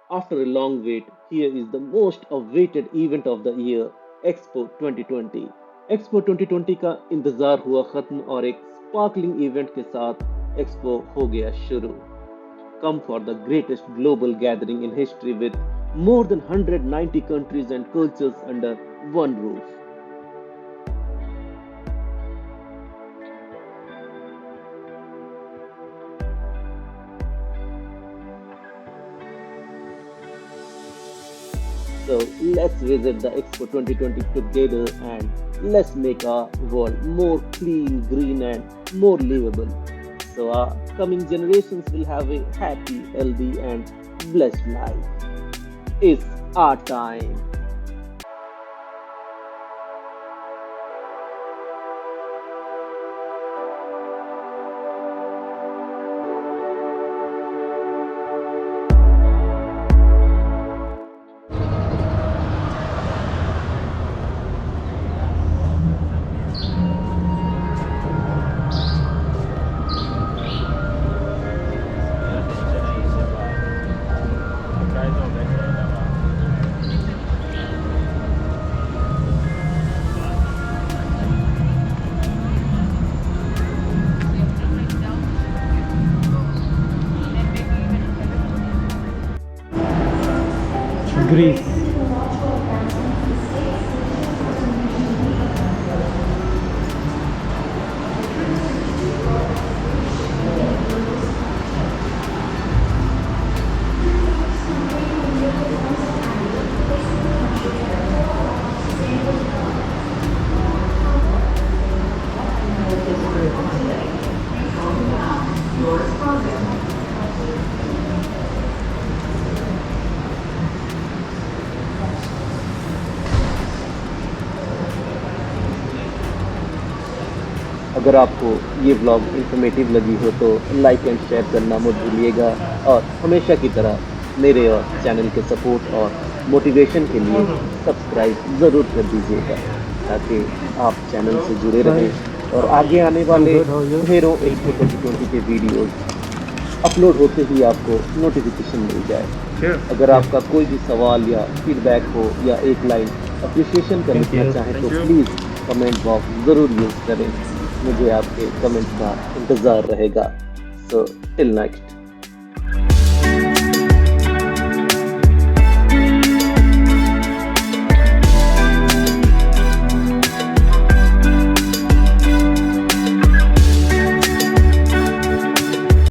After a long wait, here is the most awaited event of the year, Expo 2020। Expo 2020 का इंतजार हुआ खत्म और एक स्पार्कलिंग इवेंट के साथ एक्सपो हो गया शुरू। Come for the greatest global gathering in history with more than 190 countries and cultures under one roof. So let's visit the Expo 2020 together and let's make our world more clean, green, and more livable. So our coming generations will have a happy, healthy, and blessed life. It's our time. Greece. अगर आपको ये vlog informative लगी हो तो like and share करना मत भूलिएगा और हमेशा की तरह मेरे और चैनल के सपोर्ट और मोटिवेशन के लिए सब्सक्राइब ज़रूर कर दीजिएगा ताकि आप चैनल से जुड़े रहें और आगे आने वाले ढेरों एक्सपो 2020 के वीडियोस अपलोड होते ही आपको नोटिफिकेशन मिल जाए। अगर आपका कोई भी सवाल या फीडबैक हो या एक लाइन अप्रिसिएशन का लिखना चाहें तो प्लीज़ कमेंट बॉक्स ज़रूर यूज़ करें। मुझे आपके कमेंट का इंतज़ार रहेगा। So till next.